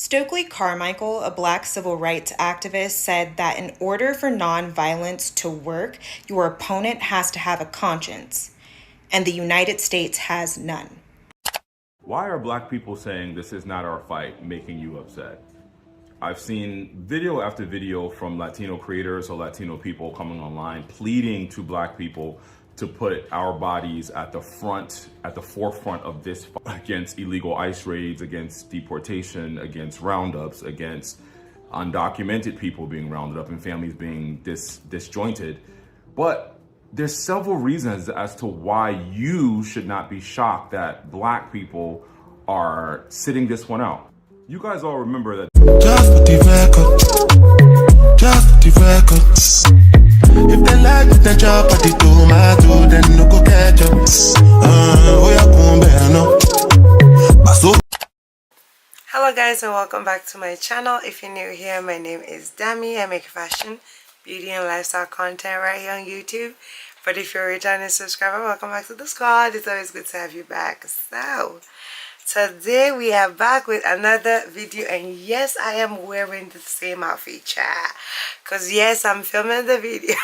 Stokely Carmichael, a black civil rights activist, said that in order for nonviolence to work, your opponent has to have a conscience, and the United States has none. Why are black people saying this is not our fight making you upset? I've seen video after video from Latino creators or Latino people coming online pleading to black people to put our bodies at the forefront of this fight against illegal ICE raids, against deportation, against roundups, against undocumented people being rounded up and families being disjointed. But there's several reasons as to why you should not be shocked that black people are sitting this one out. You guys all remember that. Just for the record, just for the records. If they like the job at the tomato, then no go catch up. Hello guys, and welcome back to my channel. If you're new here, my name is Dami. I make fashion, beauty, and lifestyle content right here on YouTube. But if you're a returning subscriber, welcome back to the squad. It's always good to have you back. So today we are back with another video, and yes, I am wearing the same outfit, chat, because yes, I'm filming the video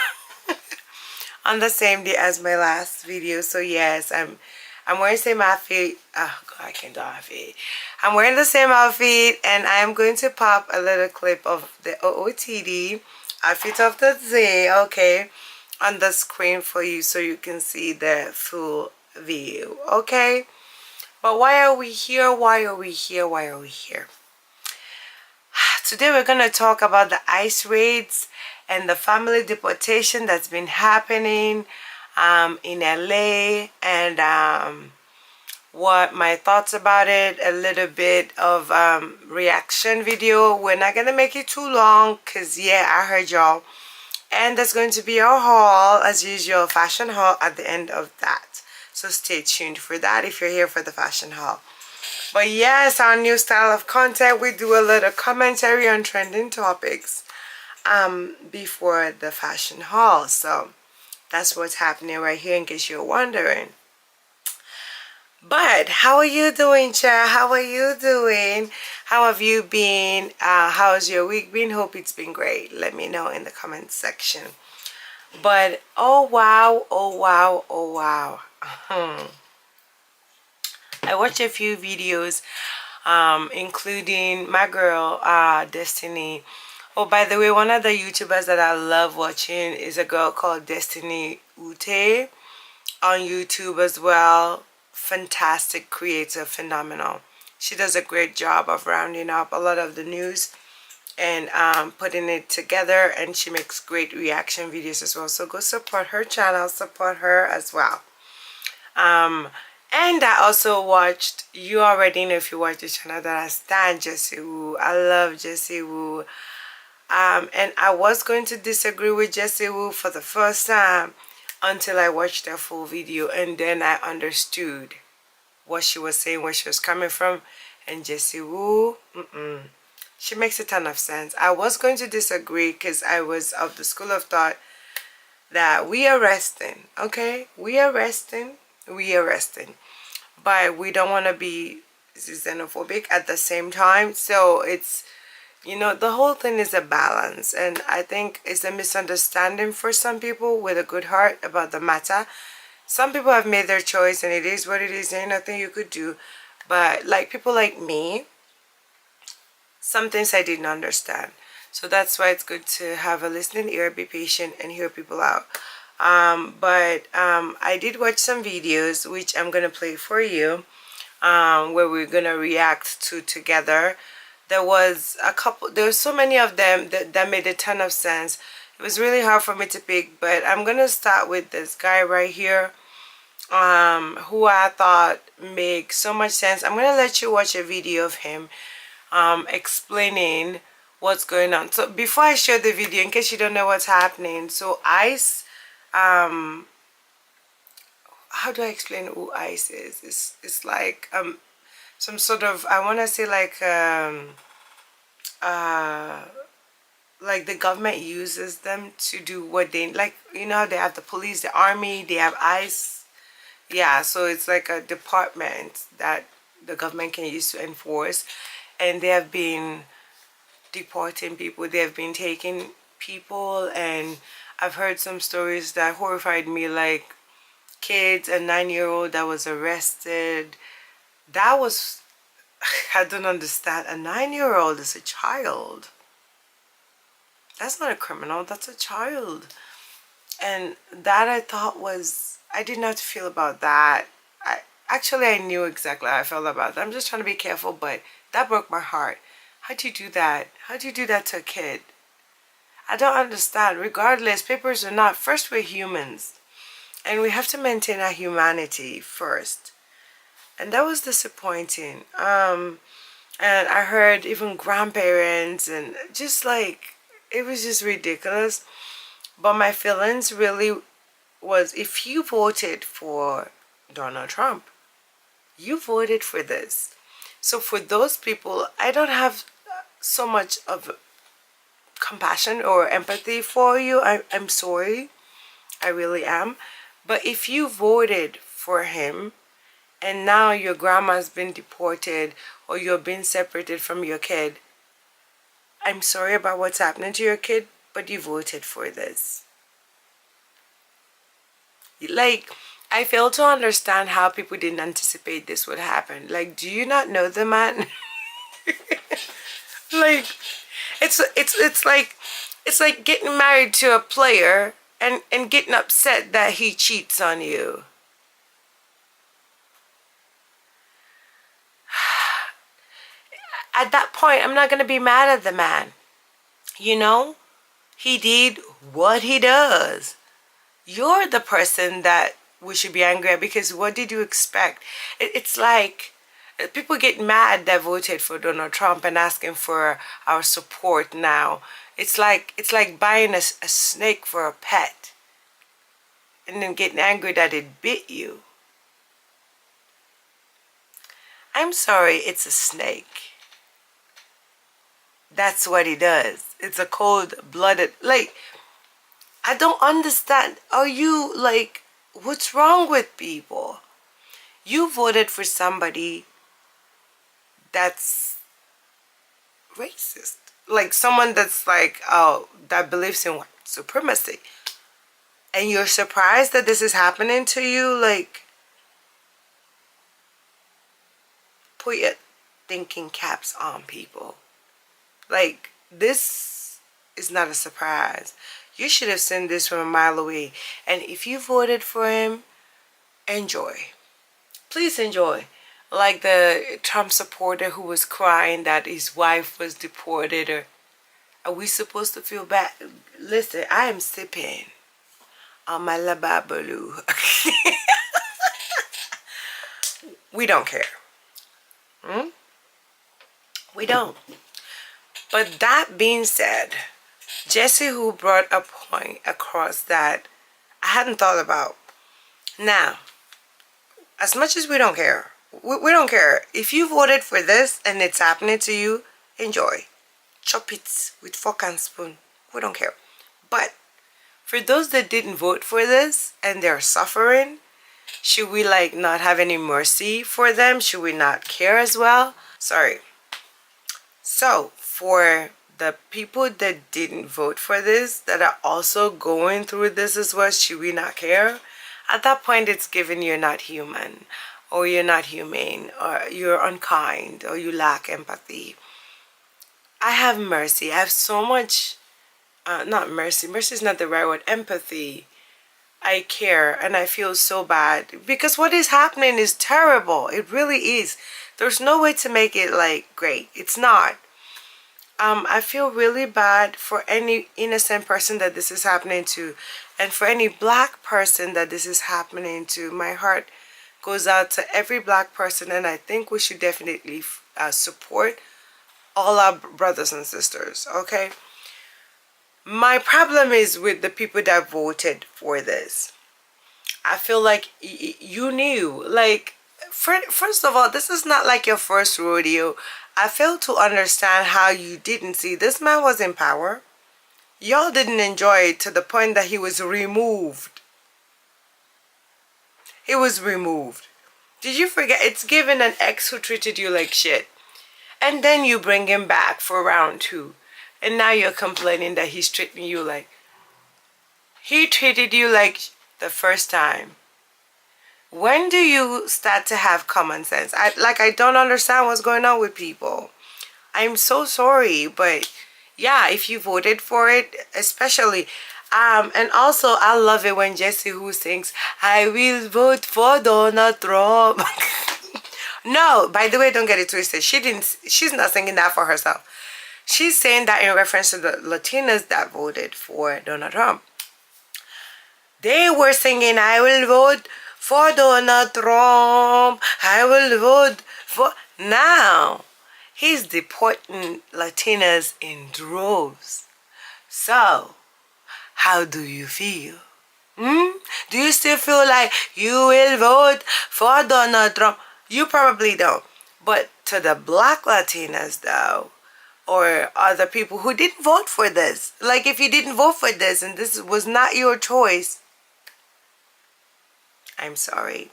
on the same day as my last video. So yes, I'm wearing the same outfit. Oh god, I can't do outfit. I'm wearing the same outfit, and I am going to pop a little clip of the OOTD outfit of the day, okay, on the screen for you so you can see the full view, okay? But why are we here? Why are we here? Why are we here? Today we're going to talk about the ICE raids and the family deportation that's been happening in LA, and what my thoughts about it, a little bit of reaction video. We're not going to make it too long because, yeah, I heard y'all. And there's going to be a haul, as usual, fashion haul at the end of that. So stay tuned for that if you're here for the fashion haul. But yes, our new style of content, we do a little commentary on trending topics before the fashion haul. So that's what's happening right here in case you're wondering. But how are you doing, chat? How are you doing? How have you been? How's your week been? Hope it's been great. Let me know in the comment section. But oh wow, oh wow, oh wow. I watched a few videos including my girl Destiny. Oh, by the way, one of the YouTubers that I love watching is a girl called Destiny Ute on YouTube as well. Fantastic creator, phenomenal. She does a great job of rounding up a lot of the news and putting it together, and she makes great reaction videos as well. So go support her channel, support her as well. And I also watched, you already know if you watch the channel that I stand Jessie Woo. I love Jessie Woo. And I was going to disagree with Jessie Woo for the first time until I watched the full video, and then I understood what she was saying, where she was coming from. And Jessie Woo, she makes a ton of sense. I was going to disagree because I was of the school of thought that we are resting, okay? We are resting, but we don't want to be xenophobic at the same time. So it's, you know, the whole thing is a balance, and I think it's a misunderstanding for some people with a good heart about the matter. Some people have made their choice, and it is what it is. There ain't nothing you could do. But like people like me, some things I didn't understand. So that's why it's good to have a listening ear, be patient, and hear people out. But I did watch some videos, which I'm gonna play for you, where we're gonna react to together. There was so many of them that made a ton of sense. It was really hard for me to pick, but I'm gonna start with this guy right here, who I thought makes so much sense. I'm gonna let you watch a video of him explaining what's going on. So before I show the video, in case you don't know what's happening, so ICE, how do I explain who ICE is? It's like some sort of, I want to say like the government uses them to do what they like. You know, they have the police, the army, they have ICE. Yeah, so it's like a department that the government can use to enforce. and they have been deporting people. They have been taking people, and I've heard some stories that horrified me, like kids, a 9-year-old that was arrested. That was, I don't understand. A 9-year-old is a child. That's not a criminal, that's a child. And that I thought was, I did not feel about that. I knew exactly how I felt about that. I'm just trying to be careful, but that broke my heart. How'd you do that? How'd you do that to a kid? I don't understand. Regardless, papers or not, first we're humans. And we have to maintain our humanity first. And that was disappointing. And I heard even grandparents and just like, it was just ridiculous. But my feelings really was, if you voted for Donald Trump, you voted for this. So for those people, I don't have so much of compassion or empathy for you. I'm sorry. I really am. But if you voted for him and now your grandma's been deported or you're being separated from your kid, I'm sorry about what's happening to your kid, but you voted for this. Like, I fail to understand how people didn't anticipate this would happen. Like, do you not know the man? Like, it's like getting married to a player and getting upset that he cheats on you. At that point, I'm not going to be mad at the man. You know, he did what he does. You're the person that we should be angry at, because what did you expect? It's like people get mad that voted for Donald Trump and asking for our support now. It's like buying a snake for a pet and then getting angry that it bit you. I'm sorry, it's a snake. That's what he does. It's a cold-blooded, like, I don't understand. Are you, like, what's wrong with people? You voted for somebody that's racist. Like, someone that's like, oh, that believes in white supremacy. And you're surprised that this is happening to you? Like, put your thinking caps on, people. Like, this is not a surprise. You should have seen this from a mile away. And if you voted for him, enjoy. Please enjoy. Like the Trump supporter who was crying that his wife was deported. Or are we supposed to feel bad? Listen, I am sipping on my lababaloo. We don't care. We don't. But that being said, Jessie Woo brought a point across that I hadn't thought about. Now, as much as we don't care, we don't care. If you voted for this and it's happening to you, enjoy. Chop it with fork and spoon. We don't care. But for those that didn't vote for this and they're suffering, should we like not have any mercy for them? Should we not care as well? Sorry. So, for the people that didn't vote for this, that are also going through this as well, should we not care? At that point, it's given you're not human, or you're not humane, or you're unkind, or you lack empathy. I have mercy. I have so much, not mercy. Mercy is not the right word. Empathy. I care, and I feel so bad. Because what is happening is terrible. It really is. There's no way to make it, like, great. It's not. I feel really bad for any innocent person that this is happening to, and for any black person that this is happening to. My heart goes out to every black person, and I think we should definitely support all our brothers and sisters, okay? My problem is with the people that voted for this. I feel like you knew, like, first of all, this is not like your first rodeo. I fail to understand how you didn't see this man was in power. Y'all didn't enjoy it to the point that he was removed. He was removed. Did you forget? It's given an ex who treated you like shit. And then you bring him back for round 2. And now you're complaining that he's treating you like... He treated you like the first time. When do you start to have common sense? I don't understand what's going on with people. I'm so sorry, but yeah, if you voted for it, especially, and also I love it when Jessie Woo sings, "I will vote for Donald Trump." No, by the way, don't get it twisted. She's not singing that for herself. She's saying that in reference to the Latinas that voted for Donald Trump. They were singing, "I will vote for Donald Trump. I will vote for..." Now, he's deporting Latinas in droves. So, how do you feel? Do you still feel like you will vote for Donald Trump? You probably don't. But to the black Latinas, though, or other people who didn't vote for this, like if you didn't vote for this and this was not your choice, I'm sorry.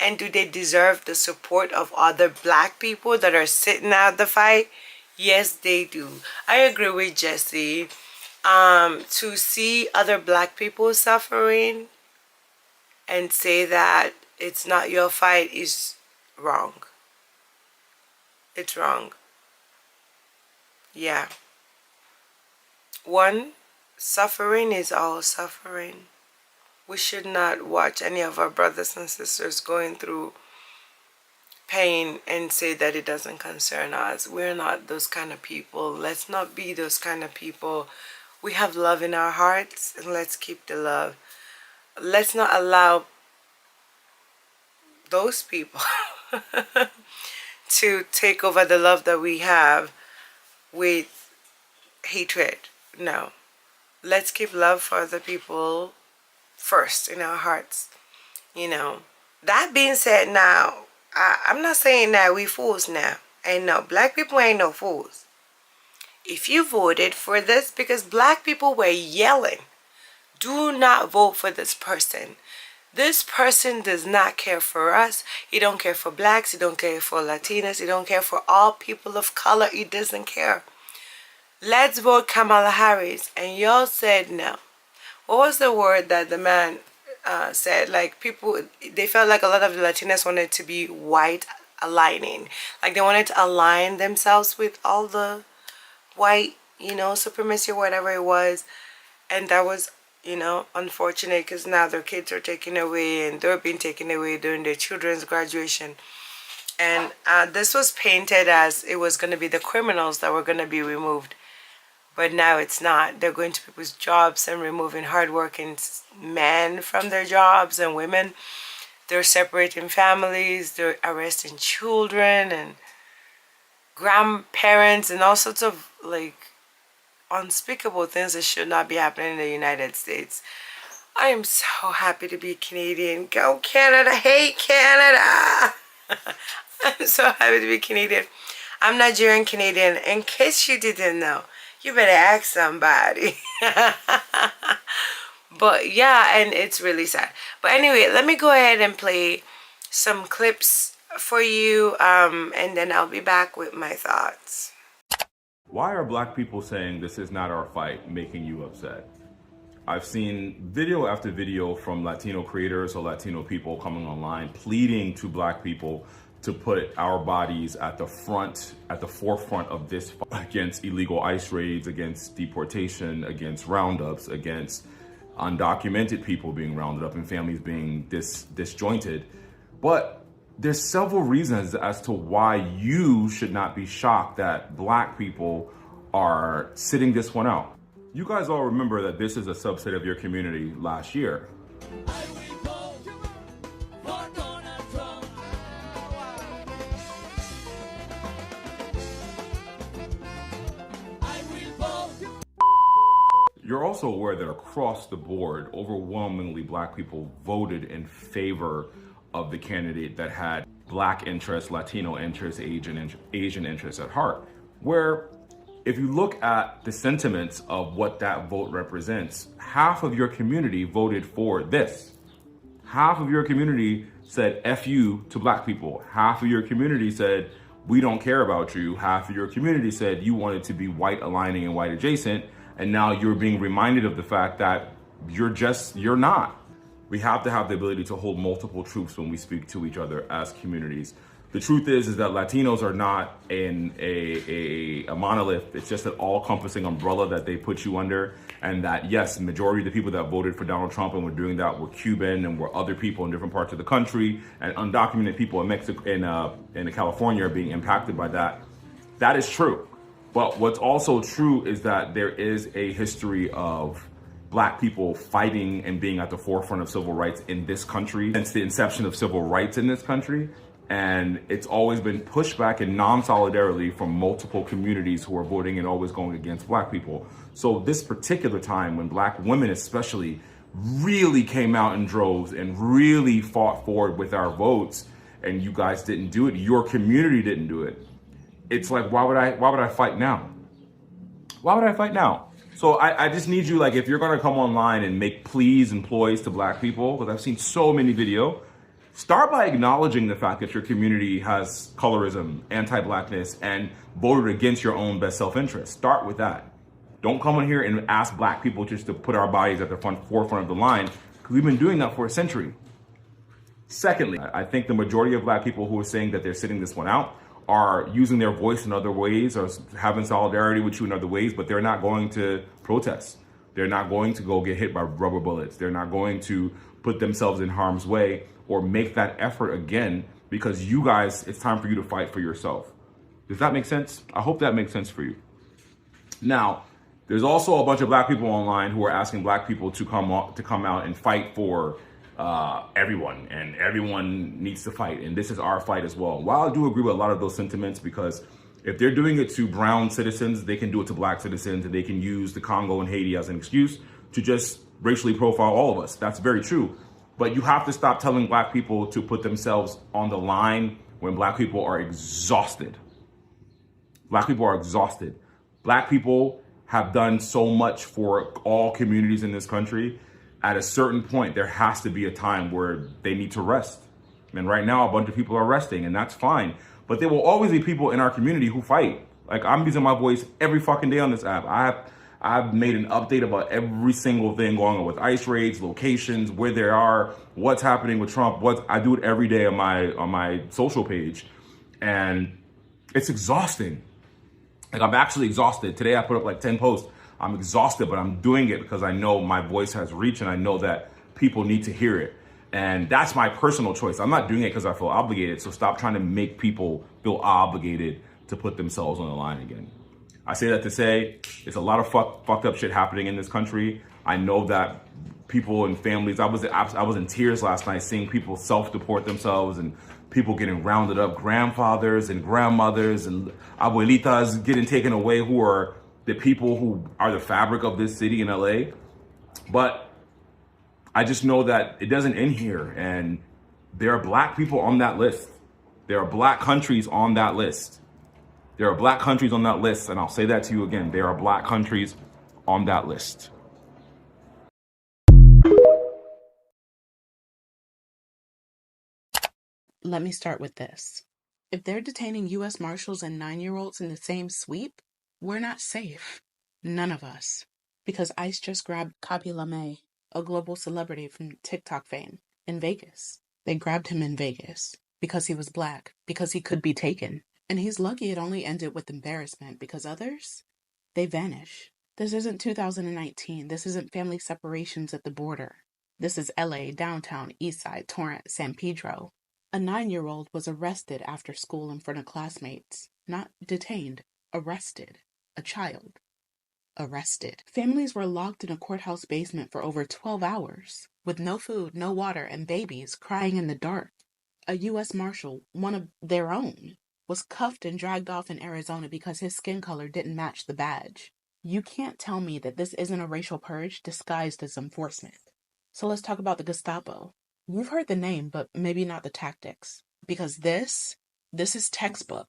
And do they deserve the support of other black people that are sitting out the fight? Yes, they do. I agree with Jessie. To see other black people suffering and say that it's not your fight is wrong. It's wrong. Yeah. One, suffering is all suffering. We should not watch any of our brothers and sisters going through pain and say that it doesn't concern us. We're not those kind of people. Let's not be those kind of people. We have love in our hearts, and let's keep the love. Let's not allow those people to take over the love that we have with hatred. No. Let's keep love for other people first in our hearts. You know. That being said, now, I'm not saying that we fools now. And no, black people ain't no fools. If you voted for this, because black people were yelling, do not vote for this person. This person does not care for us. He don't care for blacks. He don't care for Latinas. He don't care for all people of color. He doesn't care. Let's vote Kamala Harris. And y'all said no. What was the word that the man said? Like people, they felt like a lot of the Latinas wanted to be white aligning. Like they wanted to align themselves with all the white, you know, supremacy or whatever it was. And that was, you know, unfortunate because now their kids are taken away and they're being taken away during their children's graduation. And this was painted as it was going to be the criminals that were going to be removed. But now it's not. They're going to people's jobs and removing hardworking men from their jobs and women. They're separating families. They're arresting children and grandparents and all sorts of like unspeakable things that should not be happening in the United States. I am so happy to be Canadian. Go Canada. Hey Canada. I'm so happy to be Canadian. I'm Nigerian Canadian. In case you didn't know, you better ask somebody. But yeah, and it's really sad. But anyway, let me go ahead and play some clips for you, and then I'll be back with my thoughts. Why are black people saying this is not our fight making you upset? I've seen video after video from Latino creators or Latino people coming online pleading to black people to put our bodies at the forefront of this fight against illegal ICE raids, against deportation, against roundups, against undocumented people being rounded up and families being disjointed. But there's several reasons as to why you should not be shocked that black people are sitting this one out. You guys all remember that this is a subset of your community last year. You're also aware that across the board, overwhelmingly black people voted in favor of the candidate that had black interests, Latino interests, Asian interests at heart. Where if you look at the sentiments of what that vote represents, half of your community voted for this. Half of your community said F you to black people. Half of your community said we don't care about you. Half of your community said you wanted to be white aligning and white adjacent, and now you're being reminded of the fact that you're not. We have to have the ability to hold multiple truths when we speak to each other as communities. The truth is that Latinos are not in a monolith. It's just an all-encompassing umbrella that they put you under. And that, yes, the majority of the people that voted for Donald Trump and were doing that were Cuban and were other people in different parts of the country, and undocumented people in Mexico, in California are being impacted by that. That is true. But what's also true is that there is a history of Black people fighting and being at the forefront of civil rights in this country since the inception of civil rights in this country. And it's always been pushback and non-solidarity from multiple communities who are voting and always going against Black people. So this particular time when Black women especially really came out in droves and really fought forward with our votes, and you guys didn't do it, your community didn't do it. It's like, why would I fight now? Why would I fight now? So I just need you, like, if you're gonna come online and make pleas and ploys to Black people, because I've seen so many videos, start by acknowledging the fact that your community has colorism, anti-Blackness, and voted against your own best self-interest. Start with that. Don't come in here and ask Black people just to put our bodies at the forefront of the line, because we've been doing that for a century. Secondly, I think the majority of Black people who are saying that they're sitting this one out are using their voice in other ways or having solidarity with you in other ways, but they're not going to protest. They're not going to go get hit by rubber bullets. They're not going to put themselves in harm's way or make that effort again, because you guys, it's time for you to fight for yourself. Does that make sense? I hope that makes sense for you. Now, there's also a bunch of Black people online who are asking Black people to come out and fight for everyone, and everyone needs to fight, and this is our fight as well. While I do agree with a lot of those sentiments, because if they're doing it to brown citizens, they can do it to Black citizens, and they can use the Congo and Haiti as an excuse to just racially profile all of us. That's very true. But you have to stop telling Black people to put themselves on the line when Black people are exhausted. Black people are exhausted. Black people have done so much for all communities in this country. At a certain point, there has to be a time where they need to rest. And right now, a bunch of people are resting, and that's fine. But there will always be people in our community who fight. Like, I'm using my voice every fucking day on this app. I've made an update about every single thing going on with ICE raids, locations, where they are, what's happening with Trump. I do it every day on my social page, and it's exhausting. Like, I'm actually exhausted. Today I put up like 10 posts. I'm exhausted, but I'm doing it because I know my voice has reach, and I know that people need to hear it. And that's my personal choice. I'm not doing it because I feel obligated. So stop trying to make people feel obligated to put themselves on the line again. I say that to say it's a lot of fucked up shit happening in this country. I know that people and families, I was in tears last night seeing people self-deport themselves and people getting rounded up, grandfathers and grandmothers and abuelitas getting taken away, who are the people who are the fabric of this city in LA. But I just know that it doesn't end here, and there are Black people on that list. There are Black countries on that list. There are Black countries on that list, and I'll say that to you again. There are Black countries on that list. Let me start with this. If they're detaining U.S. Marshals and 9-year-olds in the same sweep, we're not safe. None of us. Because ICE just grabbed Kabi Lame, a global celebrity from TikTok fame, in Vegas. They grabbed him in Vegas because he was Black, because he could be taken. And he's lucky it only ended with embarrassment, because others, they vanish. This isn't 2019. This isn't family separations at the border. This is LA, downtown, Eastside, Torrance, San Pedro. A 9-year-old was arrested after school in front of classmates. Not detained, arrested. A child. Arrested. Families were locked in a courthouse basement for over 12 hours, with no food, no water, and babies crying in the dark. A U.S. Marshal, one of their own, was cuffed and dragged off in Arizona because his skin color didn't match the badge. You can't tell me that this isn't a racial purge disguised as enforcement. So let's talk about the Gestapo. You've heard the name, but maybe not the tactics. Because this is textbook.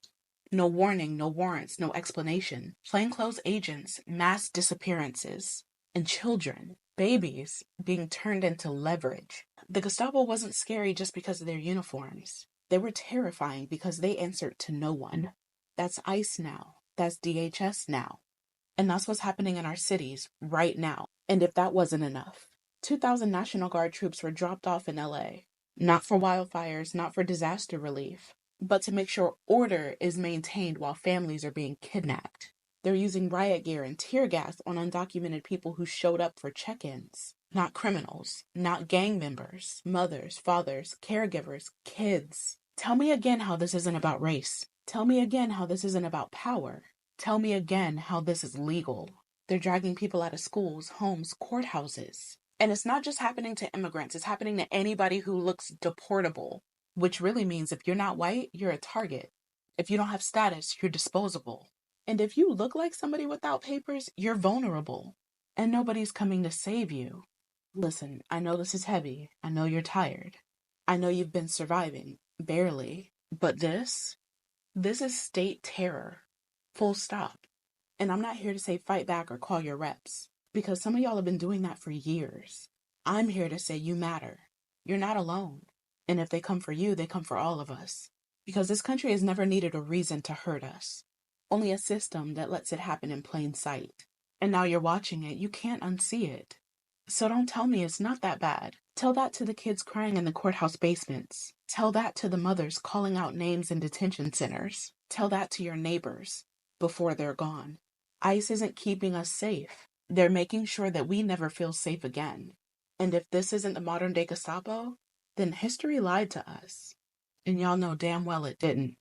No warning, no warrants, no explanation. Plainclothes agents, mass disappearances, and children, babies, being turned into leverage. The Gestapo wasn't scary just because of their uniforms. They were terrifying because they answered to no one. That's ICE now. That's DHS now. And that's what's happening in our cities right now. And if that wasn't enough, 2,000 National Guard troops were dropped off in LA. Not for wildfires, not for disaster relief, but to make sure order is maintained while families are being kidnapped. They're using riot gear and tear gas on undocumented people who showed up for check-ins. Not criminals, not gang members, mothers, fathers, caregivers, kids. Tell me again how this isn't about race. Tell me again how this isn't about power. Tell me again how this is legal. They're dragging people out of schools, homes, courthouses. And it's not just happening to immigrants, it's happening to anybody who looks deportable, which really means if you're not white, you're a target. If you don't have status, you're disposable. And if you look like somebody without papers, you're vulnerable. And nobody's coming to save you. Listen, I know this is heavy. I know you're tired. I know you've been surviving, barely. But this is state terror. Full stop. And I'm not here to say fight back or call your reps, because some of y'all have been doing that for years. I'm here to say you matter. You're not alone. And if they come for you, they come for all of us. Because this country has never needed a reason to hurt us. Only a system that lets it happen in plain sight. And now you're watching it, you can't unsee it. So don't tell me it's not that bad. Tell that to the kids crying in the courthouse basements. Tell that to the mothers calling out names in detention centers. Tell that to your neighbors before they're gone. ICE isn't keeping us safe. They're making sure that we never feel safe again. And if this isn't the modern day Gestapo, then history lied to us. And y'all know damn well it didn't.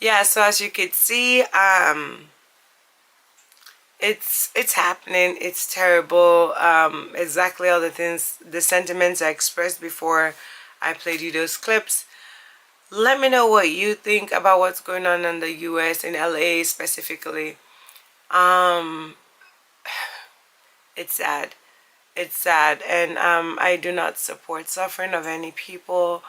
Yeah, so as you could see, it's happening. It's terrible. Exactly all the things, the sentiments I expressed before I played you those clips. Let me know what you think about what's going on in the US, in LA specifically. It's sad. It's sad. And I do not support suffering of any people.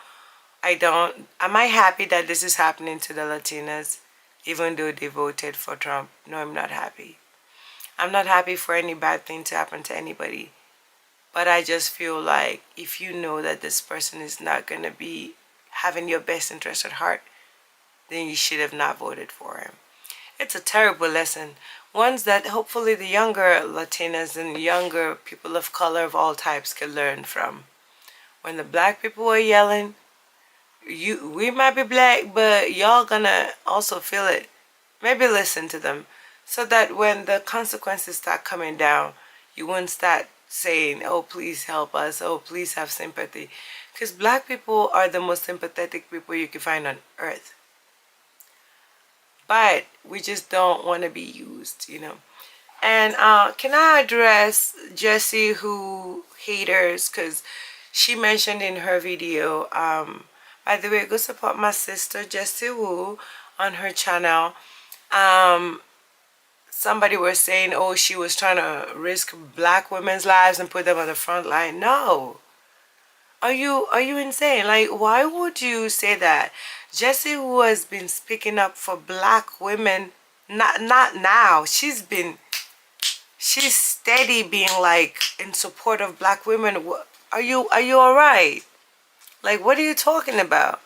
I don't. Am I happy that this is happening to the Latinas, even though they voted for Trump? No, I'm not happy. I'm not happy for any bad thing to happen to anybody. But I just feel like if you know that this person is not going to be having your best interest at heart, then you should have not voted for him. It's a terrible lesson. Ones that hopefully the younger Latinas and younger people of color of all types can learn from. When the black people were yelling, we might be black, but y'all gonna also feel it. Maybe listen to them so that when the consequences start coming down, you won't start saying, oh, please help us, oh, please have sympathy. Because black people are the most sympathetic people you can find on earth. But we just don't want to be used, you know. And can I address Jessie Woo haters? Because she mentioned in her video, by the way, go support my sister Jessie Woo on her channel. Somebody was saying, oh, she was trying to risk black women's lives and put them on the front line. No. Are you insane? Like, why would you say that? Jessie Woo has been speaking up for black women. Not now. She's steady being like in support of black women. Are you all right? Like, what are you talking about?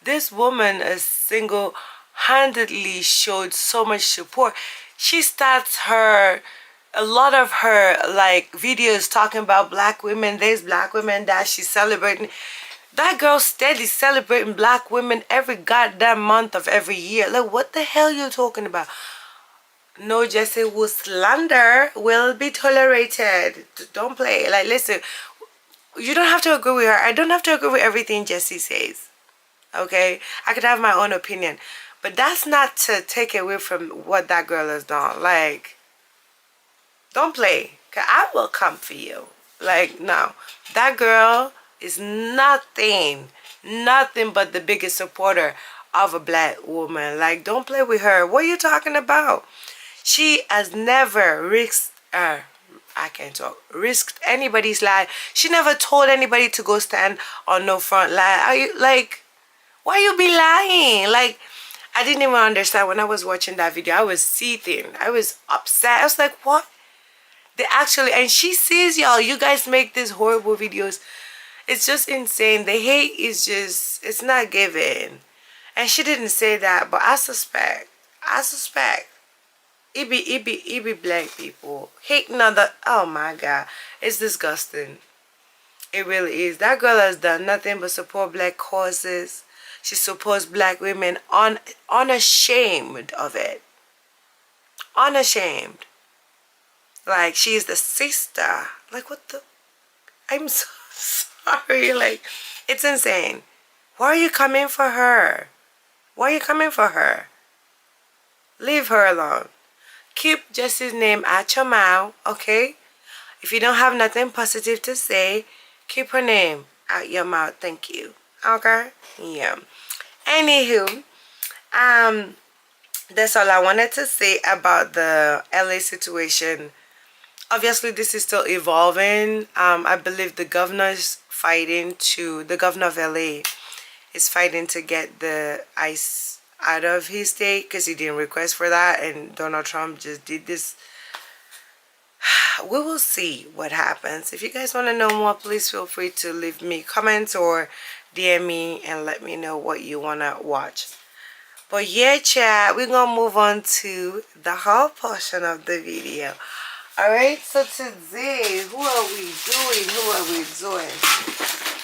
This woman has single-handedly showed so much support. She starts a lot of her like videos talking about black women, this, black women, that. She's celebrating. That girl steady celebrating black women every goddamn month of every year. Like, what the hell you talking about? No, Jessie Woo slander will be tolerated. Don't play. Like, listen, you don't have to agree with her. I don't have to agree with everything Jessie says. Okay? I could have my own opinion. But that's not to take away from what that girl has done. Like, don't play. Because I will come for you. Like, no. That girl is nothing but the biggest supporter of a black woman. Like, don't play with her. What are you talking about? She has never risked anybody's life. She never told anybody to go stand on no front line. Are you like, why you be lying? Like, I didn't even understand when I was watching that video. I was seething. I was upset. I was like, what? They actually, and she sees y'all. You guys make these horrible videos. It's just insane. The hate is just, it's not given. And she didn't say that, but I suspect. It be black people hating on the, oh my God. It's disgusting. It really is. That girl has done nothing but support black causes. She supports black women unashamed of it. Unashamed. Like, she's the sister. Like, what the? I'm so sorry. Like, it's insane. Why are you coming for her? Why are you coming for her? Leave her alone. Keep Jessie's name at your mouth, okay? If you don't have nothing positive to say, keep her name out your mouth. Thank you. Okay? Yeah. Anywho, that's all I wanted to say about the LA situation. Obviously, this is still evolving. I believe the governor of LA is fighting to get the ICE out of his state because he didn't request for that, and Donald Trump just did this. We will see what happens. If you guys want to know more, please feel free to leave me comments or DM me and let me know what you want to watch. But yeah, chat, we're going to move on to the haul portion of the video. Alright, so today, who are we doing?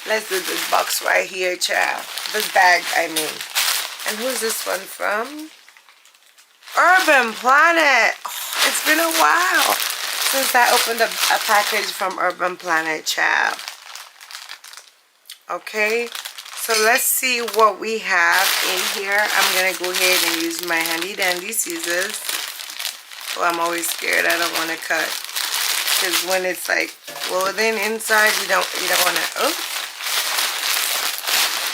Let's do this box right here, chat. This bag, I mean. And who's this one from? Urban Planet. Oh, it's been a while since I opened a package from Urban Planet, chat. Okay, so let's see what we have in here. I'm going to go ahead and use my handy dandy scissors. Oh, I'm always scared. I don't want to cut. Because when it's like clothing inside, you don't want to.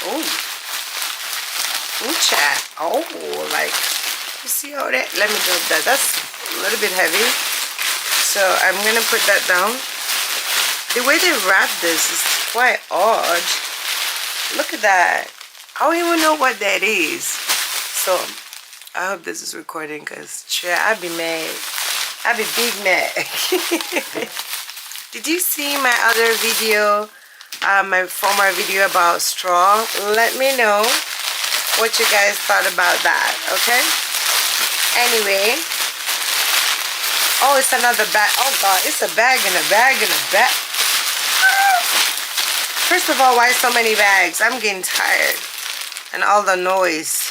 Ooh, chat. Oh, like, you see all that? Let me drop that. That's a little bit heavy. So I'm going to put that down. The way they wrap this is quite odd. Look at that. I don't even know what that is. So I hope this is recording because I'd be mad. I'd be big mad. Did you see my other video, my former video about straw? Let me know what you guys thought about that, okay? Anyway. Oh, it's another bag. Oh, God. It's a bag and a bag and a bag. First of all, why so many bags? I'm getting tired. And all the noise.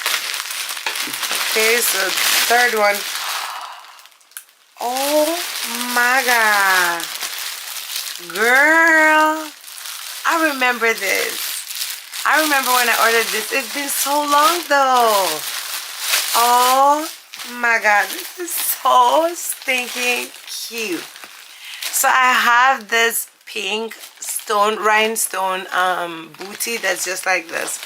Okay, so third one. Oh my God. Girl. I remember this. I remember when I ordered this. It's been so long though. Oh my God. This is so stinking cute. So I have this pink rhinestone booty that's just like this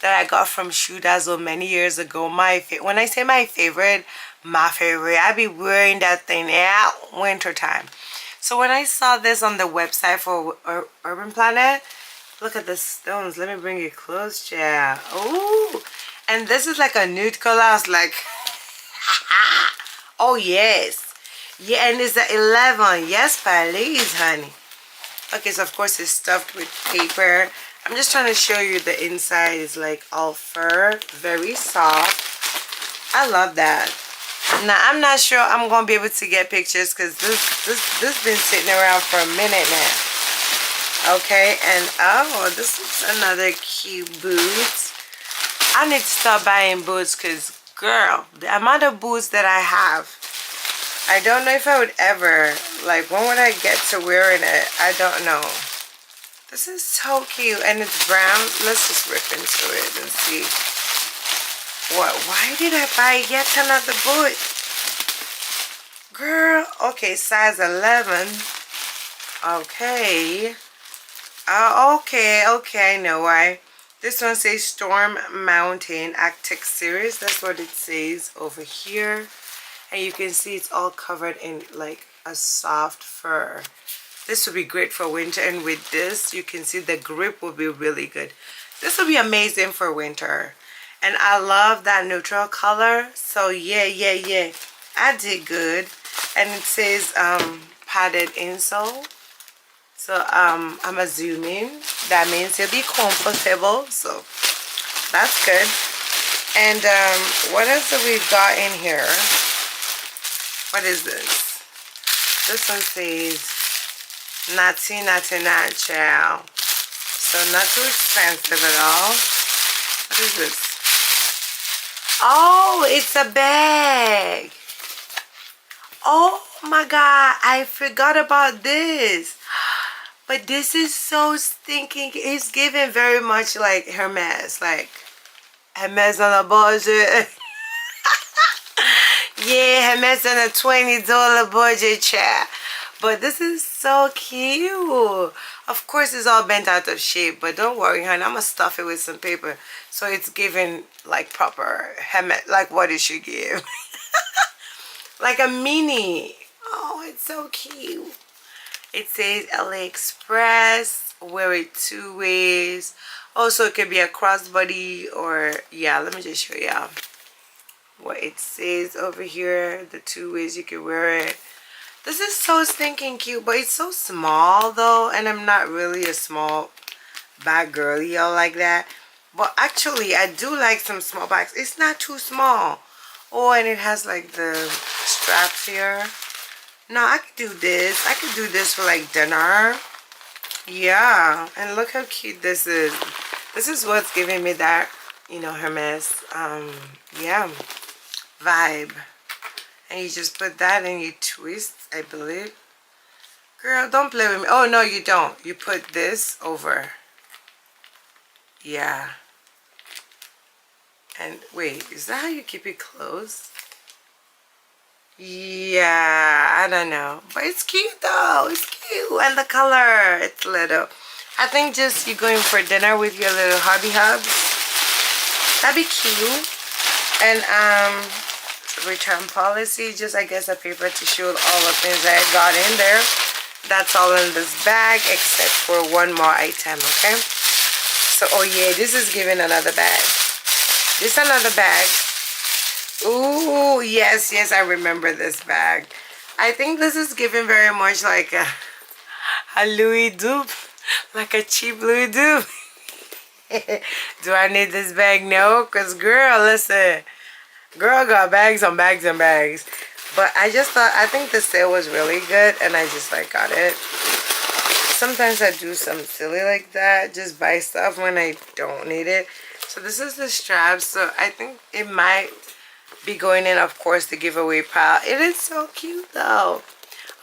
that I got from Shoe Dazzle many years ago. When I say my favorite, I be wearing that thing out winter time. So when I saw this on the website for Urban Planet, look at the stones. Let me bring it close, yeah. Oh, and this is like a nude color. I was like, oh yes, yeah, and it's the 11. Yes, please, honey. Okay, so of course it's stuffed with paper. I'm just trying to show you the inside is like all fur, very soft. I love that. Now I'm not sure I'm gonna be able to get pictures because this been sitting around for a minute now. Okay, and oh, this is another cute boot. I need to start buying boots because, girl, the amount of boots that I have, I don't know if I would ever, like, when would I get to wearing it? I don't know. This is so cute, and it's brown. Let's just rip into it and see. Why did I buy yet another boot? Girl, okay, size 11. Okay. Okay, I know why. This one says Storm Mountain Arctic Series. That's what it says over here. And you can see it's all covered in like a soft fur. This would be great for winter, and with this you can see the grip will be really good. This will be amazing for winter. And I love that neutral color. So yeah, I did good. And it says padded insole. So I'm assuming that means it'll be comfortable. So that's good. And what else have we got in here? What is this? This one says Natty Natural. So not too expensive at all. What is this? Oh, it's a bag. Oh my god, I forgot about this. But this is so stinking. It's giving very much like Hermes. Like Hermes on a budget. Yeah, Hermes on a $20 budget, chat. But this is so cute. Of course, it's all bent out of shape, but don't worry, honey. I'm gonna stuff it with some paper so it's giving like proper Hermes, like what it should give. Like a mini. Oh, it's so cute. It says AliExpress. Wear it 2 ways. Also, it could be a crossbody or yeah. Let me just show y'all what it says over here. The 2 ways you can wear it. This is so stinking cute, but it's so small though, and I'm not really a small bag girly y'all like that. But actually, I do like some small bags. It's not too small. Oh, and it has like the straps here. No, I could do this. I could do this for like dinner. Yeah, and look how cute this is. This is what's giving me that, you know, Hermes, yeah, vibe. And you just put that and you twist, I believe. Girl, don't play with me. Oh, no, you don't. You put this over. Yeah. And wait, is that how you keep it closed? Yeah, I don't know. But it's cute though. It's cute. And the color, it's little. I think just you going for dinner with your little hobby hubs. That'd be cute. And return policy, just I guess a paper to show all the things that I got in there. That's all in this bag except for one more item, okay? So, oh yeah, this is giving another bag. This another bag. Ooh, yes, yes, I remember this bag. I think this is giving very much like a Louis dupe, like a cheap Louis dupe. Do I need this bag? No, because girl, listen, girl got bags on bags and bags. But I just thought, I think the sale was really good and I just like got it. Sometimes I do something silly like that, just buy stuff when I don't need it. So this is the strap, so I think it might be going in, of course, the giveaway pile. It is so cute though.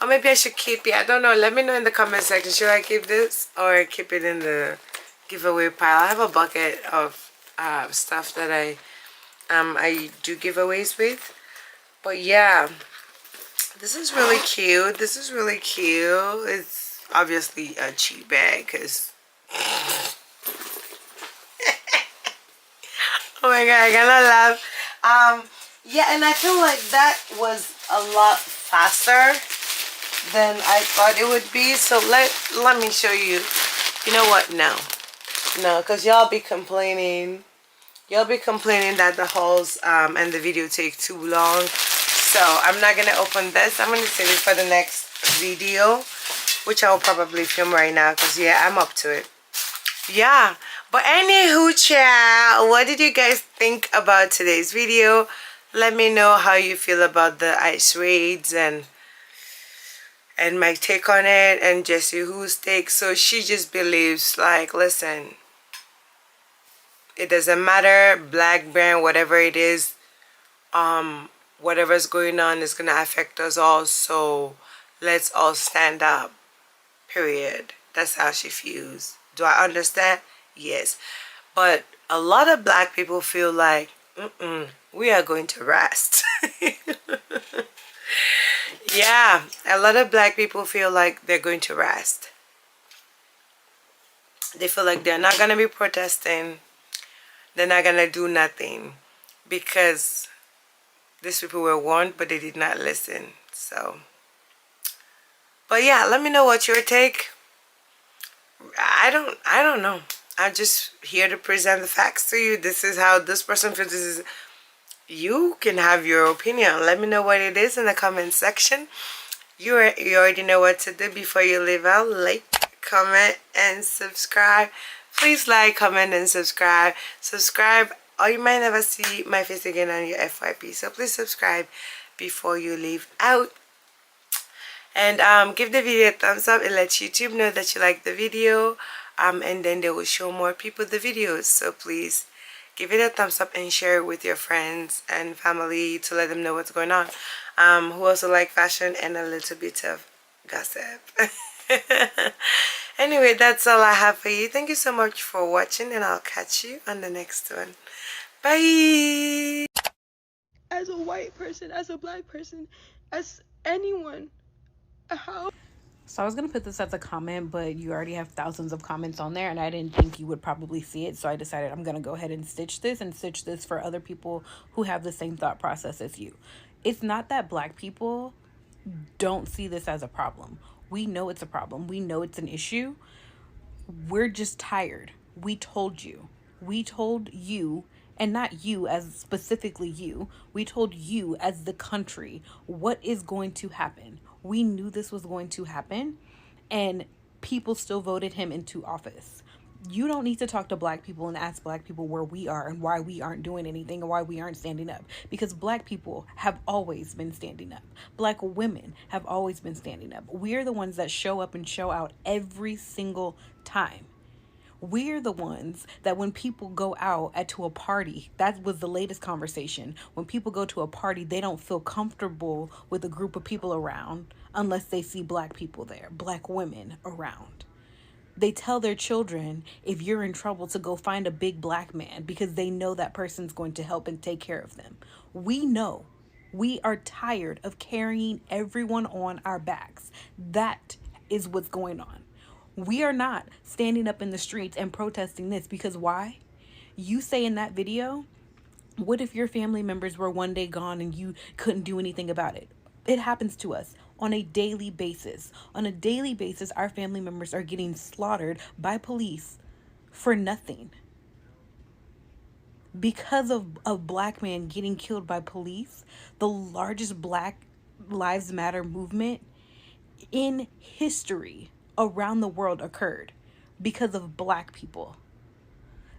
Or maybe I should keep it. I don't know. Let me know in the comment section. Should I keep this or keep it in the giveaway pile? I have a bucket of stuff that I do giveaways with. But yeah, this is really cute. This is really cute. It's obviously a cheap bag because oh my god, I cannot laugh. Yeah, and I feel like that was a lot faster than I thought it would be. So let me show you. You know what? No, because y'all be complaining. Y'all be complaining that the hauls and the video take too long. So I'm not gonna open this. I'm gonna save it for the next video, which I will probably film right now. Cause yeah, I'm up to it. Yeah. But anywho, chat, what did you guys think about today's video? Let me know how you feel about the ice raids and my take on it, and Jessie Woo's take. So she just believes, like, listen, it doesn't matter, black, brown, whatever it is, whatever's going on is gonna affect us all. So let's all stand up. Period. That's how she feels. Do I understand? Yes. But a lot of black people feel like, we are going to rest. Yeah, a lot of black people feel like they're going to rest. They feel like they're not going to be protesting. They're not going to do nothing because these people were warned, but they did not listen. So, but yeah, let me know what's your take. I don't know. I'm just here to present the facts to you. This is how this person feels. This is, you can have your opinion. Let me know what it is in the comment section. You already know what to do. Before you leave out, like, comment, and subscribe. Please like, comment, and subscribe. Subscribe, or you might never see my face again on your FYP. So please subscribe before you leave out. And give the video a thumbs up. It lets YouTube know that you like the video. And then they will show more people the videos. So please give it a thumbs up and share it with your friends and family to let them know what's going on. Who also like fashion and a little bit of gossip. Anyway, that's all I have for you. Thank you so much for watching, and I'll catch you on the next one. Bye. As a white person, as a black person, as anyone, how? So I was going to put this as a comment, but you already have thousands of comments on there, and I didn't think you would probably see it. So I decided I'm going to go ahead and stitch this for other people who have the same thought process as you. It's not that black people don't see this as a problem. We know it's a problem. We know it's an issue. We're just tired. We told you. We told you, and not you as specifically you. We told you as the country what is going to happen. We knew this was going to happen, and people still voted him into office. You don't need to talk to black people and ask black people where we are and why we aren't doing anything and why we aren't standing up, because black people have always been standing up. Black women have always been standing up. We're the ones that show up and show out every single time. We're the ones that when people go out to a party, that was the latest conversation. When people go to a party, they don't feel comfortable with a group of people around unless they see black people there, black women around. They tell their children, if you're in trouble, to go find a big black man because they know that person's going to help and take care of them. We know. We are tired of carrying everyone on our backs. That is what's going on. We are not standing up in the streets and protesting this because why? You say in that video, what if your family members were one day gone and you couldn't do anything about it? It happens to us on a daily basis. On a daily basis, our family members are getting slaughtered by police for nothing. Because of a black man getting killed by police, the largest Black Lives Matter movement in history around the world occurred because of black people.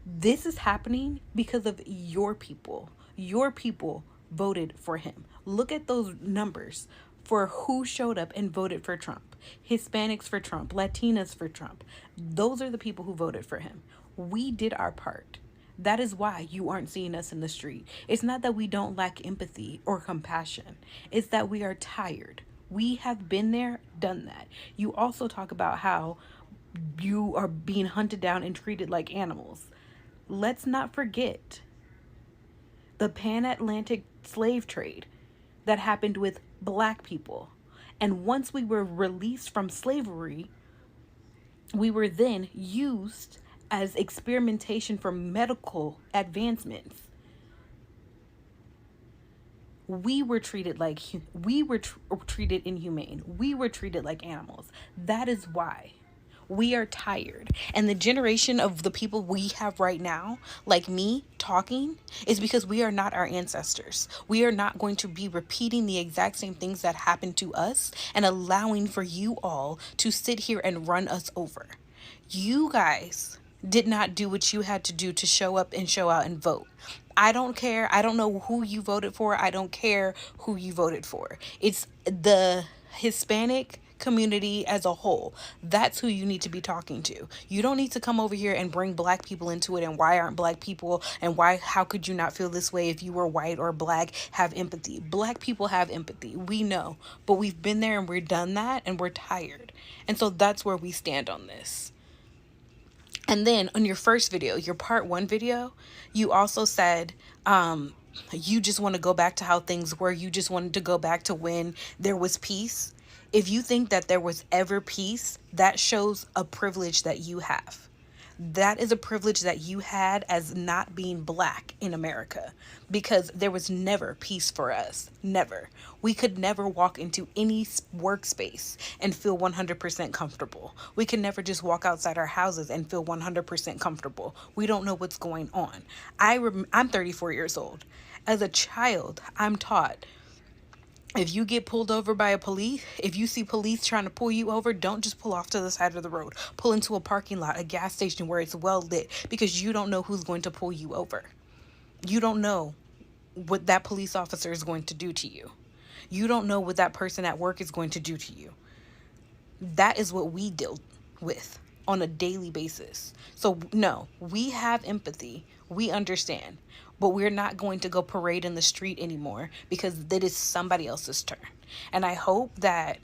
This is happening because of your people. Your people voted for him. Look at those numbers for who showed up and voted for Trump. Hispanics for Trump, Latinas for Trump. Those are the people who voted for him. We did our part. That is why you aren't seeing us in the street. It's not that we don't lack empathy or compassion. It's that we are tired. We have been there, done that. You also talk about how you are being hunted down and treated like animals. Let's not forget the pan-Atlantic slave trade that happened with black people. And once we were released from slavery, we were then used as experimentation for medical advancements. We were treated like treated inhumane. We were treated like animals. That is why we are tired. And the generation of the people we have right now, like me talking, is because we are not our ancestors. We are not going to be repeating the exact same things that happened to us and allowing for you all to sit here and run us over. You guys did not do what you had to do to show up and show out and vote. I don't care. I don't know who you voted for. I don't care who you voted for. It's the Hispanic community as a whole. That's who you need to be talking to. You don't need to come over here and bring black people into it and why aren't black people and how could you not feel this way if you were white or black? Have empathy. Black people have empathy. We know, but we've been there and we're done that and we're tired. And so that's where we stand on this. And then on your first video, your part 1 video, you also said you just want to go back to how things were. You just wanted to go back to when there was peace. If you think that there was ever peace, that shows a privilege that you have. That is a privilege that you had as not being black in America, because there was never peace for us. Never. We could never walk into any workspace and feel 100% comfortable. We could never just walk outside our houses and feel 100% comfortable. We don't know what's going on. I'm 34 years old. As a child, I'm taught If you get pulled over by a police, if you see police trying to pull you over, don't just pull off to the side of the road. Pull into a parking lot, a gas station where it's well lit, because you don't know who's going to pull you over. You don't know what that police officer is going to do to you. You don't know what that person at work is going to do to you. That is what we deal with on a daily basis. So no, we have empathy. We understand. But we're not going to go parade in the street anymore because that is somebody else's turn. And I hope that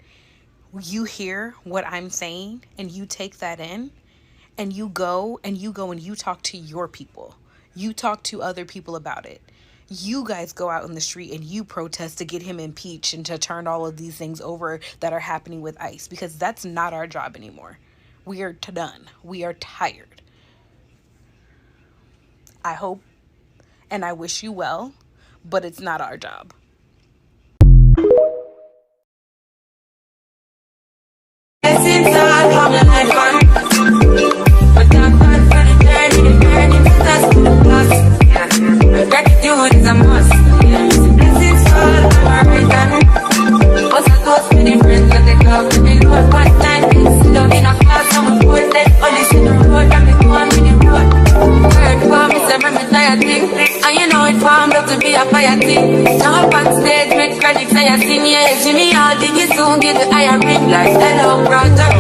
you hear what I'm saying and you take that in and you go and you talk to your people. You talk to other people about it. You guys go out in the street and you protest to get him impeached and to turn all of these things over that are happening with ICE, because that's not our job anymore. We are done. We are tired. I hope and I wish you well, but it's not our job. Gratitude is a must. Blessings fall, I'm a return. What's a toast to the friends that they come to me? What time is sit down in a class, I'm a poet, then only see the road, I'm the one with the road. Word for me, say me tired thing. And you know it formed up to be a fire thing. Jump on stage with credits and you sing, yeah. Jimmy, I'll dig it soon, get the higher ring. Like hello, brother,